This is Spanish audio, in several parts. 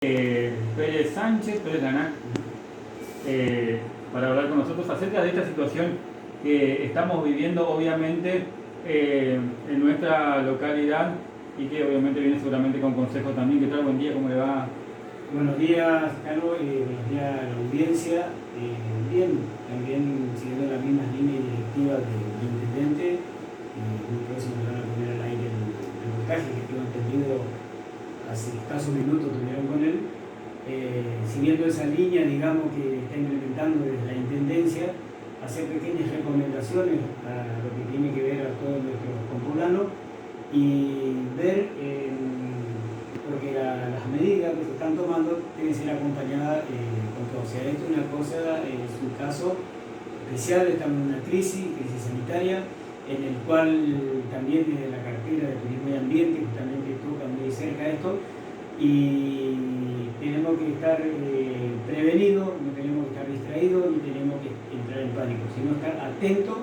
Pérez Sánchez, Pérez Laná, para hablar con nosotros acerca de esta situación que estamos viviendo obviamente en nuestra localidad y que obviamente viene seguramente con consejos también. ¿Qué tal? Buen día, ¿cómo le va? Buenos días, Carlos, buenos días a la audiencia. Bien, también siguiendo las mismas líneas directivas del intendente, muy próximo me van a poner al aire el reportaje que tengo entendido hace escasos minutos tuvieron con él. Siguiendo esa línea, digamos, que está implementando desde la intendencia, hacer pequeñas recomendaciones a lo que tiene que ver a todos nuestros compulanos y ver, porque las medidas que se están tomando deben ser acompañadas con todo. O sea, esto es una cosa, es un caso especial, estamos en una crisis sanitaria, en el cual también desde la cartera de Turismo y Ambiente justamente toca muy cerca esto, y tenemos que estar prevenidos, no tenemos que estar distraídos, ni tenemos que entrar en pánico, sino estar atentos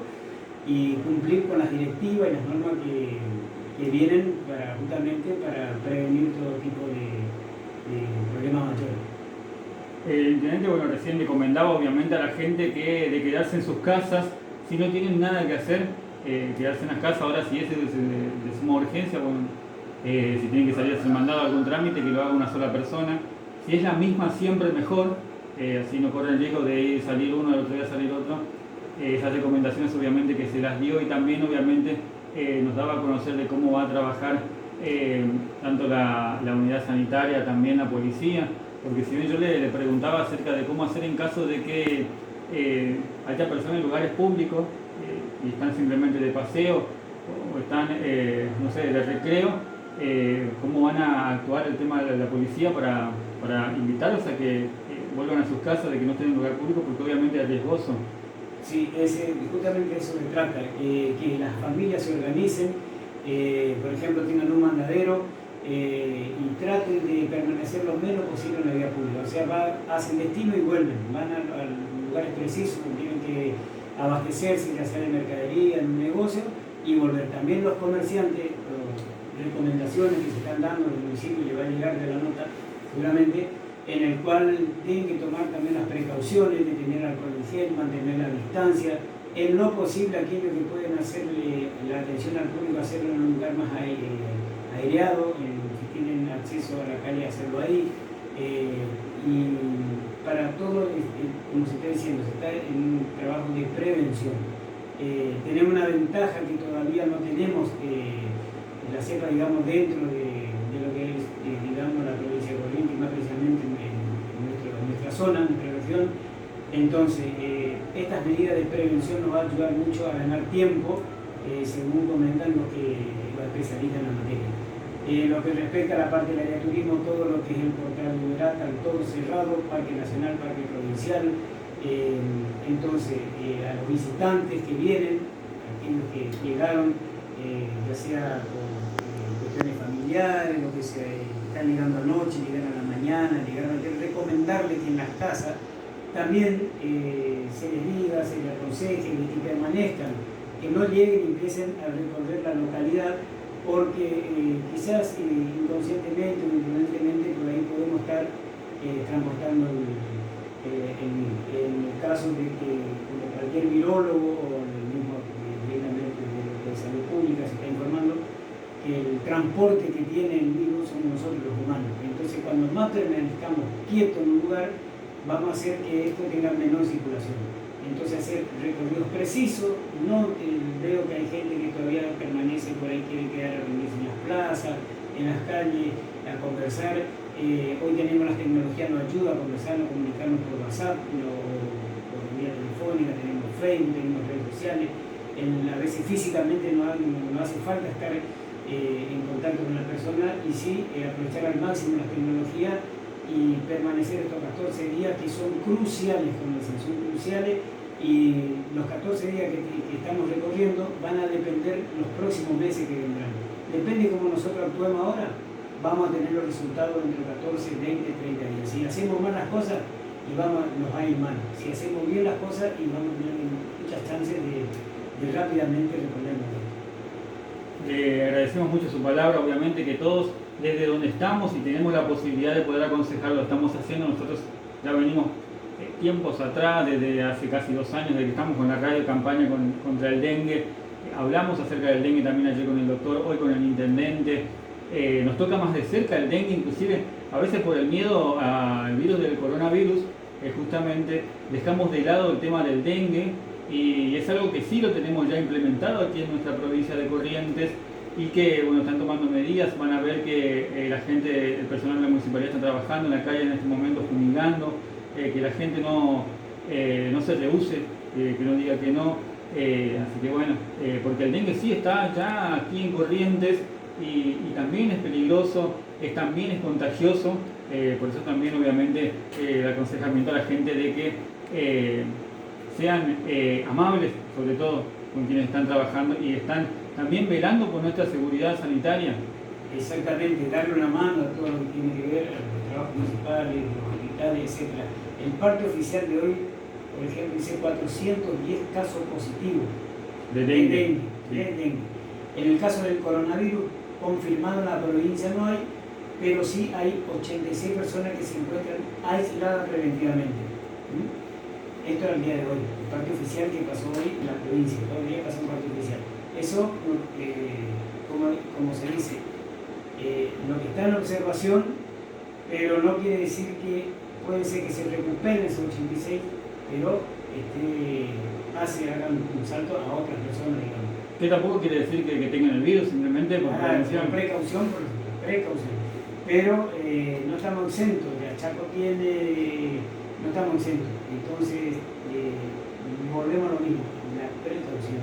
y cumplir con las directivas y las normas que vienen justamente para prevenir todo tipo de problemas mayores. El intendente, bueno, recién recomendaba obviamente a la gente que de quedarse en sus casas, si no tienen nada que hacer, quedarse en las casas. Ahora si es de suma urgencia, bueno, si tienen que salir a hacer mandado algún trámite, que lo haga una sola persona. Si es la misma, siempre mejor, así no corre el riesgo de salir uno, el otro día salir otro. Esas recomendaciones obviamente que se las dio, y también obviamente nos daba a conocer de cómo va a trabajar tanto la unidad sanitaria, también la policía, porque si bien yo le preguntaba acerca de cómo hacer en caso de que haya personas en lugares públicos y están simplemente de paseo o están, no sé, de recreo, cómo van a actuar el tema de la policía para invitarlos a que vuelvan a sus casas, de que no estén en un lugar público, porque obviamente es riesgoso. Sí, justamente eso se trata, que las familias se organicen, por ejemplo, tengan un mandadero y traten de permanecer lo menos posible en la vía pública. O sea, hacen destino y vuelven, van a lugares precisos, tienen que abastecerse, ya sea de mercadería, en un negocio, y volver. También los comerciantes, recomendaciones que se están dando del municipio, le va a llegar de la nota seguramente, en el cual tienen que tomar también las precauciones de tener alcohol en gel, mantener la distancia, en lo posible aquellos que pueden hacerle la atención al público, hacerlo en un lugar más aireado, si tienen acceso a la calle, hacerlo ahí, y para todo, como se está diciendo, se está en un trabajo de prevención. Tenemos una ventaja que todavía no tenemos, la cepa, digamos, dentro de lo que es, digamos, la provincia de Corrientes, más precisamente en nuestra zona, en nuestra región. Entonces, estas medidas de prevención nos van a ayudar mucho a ganar tiempo, según comentan los especialistas en la materia. Lo que respecta a la parte del área de turismo, todo lo que es el portal de Uberá, todo cerrado, Parque Nacional, Parque Provincial. Entonces, a los visitantes que vienen, aquellos que llegaron, ya sea por cuestiones familiares, lo que están llegando anoche, llegan a la mañana, llegaron a recomendarles que en las casas también se les diga, se les aconseje que permanezcan, que no lleguen y empiecen a recorrer la localidad, porque quizás inconscientemente o imprudentemente por ahí podemos estar transportando en el caso de que como cualquier virólogo o el mismo directamente de salud pública se está informando, que el transporte que tiene el virus somos nosotros los humanos. Entonces, cuando más permanezcamos quietos en un lugar, vamos a hacer que esto tenga menor circulación. Entonces, hacer recorridos precisos. No veo que hay gente que todavía permanece por ahí, quiere quedar a reunirse en las plazas, en las calles, a conversar. Hoy tenemos las tecnologías, nos ayuda a conversar, a comunicarnos por WhatsApp, por vía telefónica, tenemos Facebook, tenemos redes sociales. A veces físicamente no hace falta estar en contacto con la persona, y sí aprovechar al máximo las tecnologías y permanecer estos 14 días que son cruciales, como dicen, son cruciales, y los 14 días que estamos recorriendo van a depender los próximos meses que vendrán. Depende de cómo nosotros actuemos ahora, vamos a tener los resultados dentro de 14, 20, 30 días. Si hacemos mal las cosas, nos va a ir mal. Si hacemos bien las cosas, y vamos a tener muchas chances de rápidamente recorrer el mundo. agradecemos mucho su palabra, obviamente que todos desde donde estamos y tenemos la posibilidad de poder aconsejar lo estamos haciendo. Nosotros ya venimos tiempos atrás, desde hace casi 2 años, de que estamos con la radio campaña contra el dengue. Hablamos acerca del dengue también ayer con el doctor, hoy con el intendente. Nos toca más de cerca el dengue, inclusive a veces por el miedo al virus del coronavirus, justamente dejamos de lado el tema del dengue, y es algo que sí lo tenemos ya implementado aquí en nuestra provincia de Corrientes, y que bueno, están tomando medidas. Van a ver que la gente, el personal de la municipalidad está trabajando en la calle en este momento fumigando, que la gente no se rehúse, que no diga que no. Así que bueno, porque el dengue sí está ya aquí en Corrientes, y también es peligroso, también es contagioso. Por eso también obviamente el aconsejamiento a la gente de que sean amables, sobre todo con quienes están trabajando y están también velando por nuestra seguridad sanitaria. Exactamente, darle una mano a todo lo que tiene que ver a los trabajos municipales, los hospitales, etc. El parte oficial de hoy, por ejemplo, dice 410 casos positivos de dengue. En el caso del coronavirus, confirmado en la provincia no hay, pero sí hay 86 personas que se encuentran aisladas preventivamente. Esto era el día de hoy, el parte oficial que pasó hoy en la provincia, todavía pasó un parte oficial. Eso, como se dice, lo que está en observación, pero no quiere decir que puede ser que se recuperen esos 86, pero hagan un salto a otras personas, digamos. Que tampoco quiere decir que tengan el virus, simplemente por prevención. Precaución. Pero no estamos exentos, ya Chaco no estamos exentos. Entonces, volvemos a lo mismo, la precaución.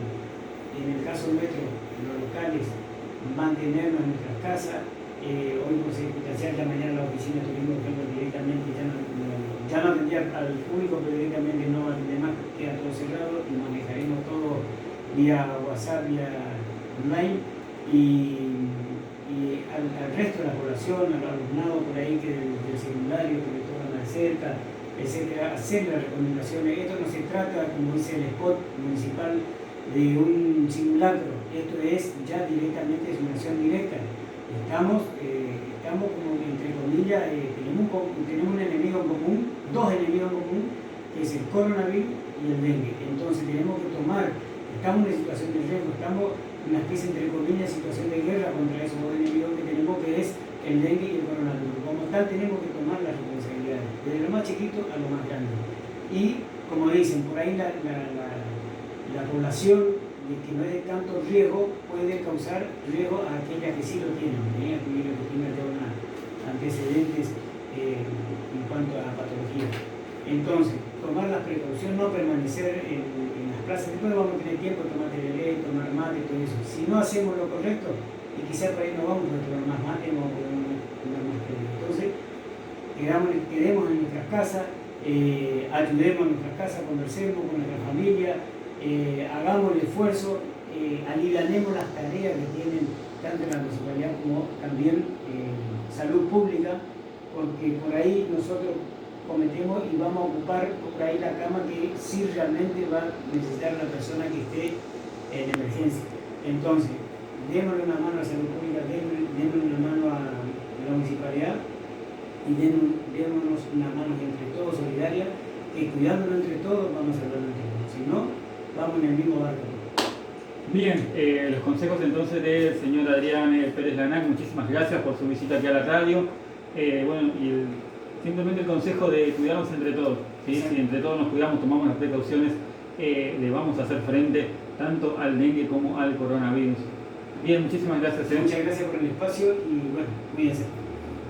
En el caso nuestro, los locales, mantenernos en nuestras casas. Hoy por circunstancial, ya mañana en la oficina tuvimos que directamente, ya no atendía al público, pero directamente no atendía más, queda todo cerrado y manejaremos todo vía WhatsApp, vía online, y al resto de la población, al alumnado por ahí del secundario que le tocan más cerca, etcétera, hacer las recomendaciones. Esto no se trata, como dice el spot municipal, de un simulacro. Esto es ya directamente es una acción directa. Estamos como entre comillas, tenemos un enemigo en común, dos enemigos en común, que es el coronavirus y el dengue. Entonces tenemos que estamos en una situación de riesgo, estamos en una especie entre comillas situación de guerra contra esos dos enemigos que tenemos, que es el dengue y el coronavirus. Como tal tenemos que tomar las responsabilidades, desde lo más chiquito a lo más grande. Y como dicen, por ahí la población de que no es de tanto riesgo puede causar riesgo a aquellas que sí lo tienen, aquellas que tienen antecedentes en cuanto a patología. Entonces, tomar las precauciones, no permanecer en las plazas. Después vamos a tener tiempo de tomar tereré, tomar mate, todo eso. Si no hacemos lo correcto, y quizás por ahí no vamos a tomar más mate, no vamos a poder tomar más tereré. Entonces, quedemos en nuestras casas, ayudemos a nuestras casas, conversemos con nuestra familia, hagamos el esfuerzo, alivianemos las tareas que tienen tanto la municipalidad como también salud pública, porque por ahí nosotros cometemos y vamos a ocupar por ahí la cama que sí realmente va a necesitar la persona que esté en emergencia. Entonces, démosle una mano a la salud pública, démosle una mano a la municipalidad y démonos una mano entre todos solidaria, que cuidándonos entre todos vamos a salvarnos entre todos. Si no, vamos en el mismo barco. Bien, los consejos entonces del señor Adrián Pérez Lanac. Muchísimas gracias por su visita aquí a la radio. Simplemente el consejo de cuidarnos entre todos. ¿Sí? Si entre todos nos cuidamos, tomamos las precauciones, le vamos a hacer frente tanto al dengue como al coronavirus. Bien, muchísimas gracias. Muchas gracias por el espacio y bueno, cuídense.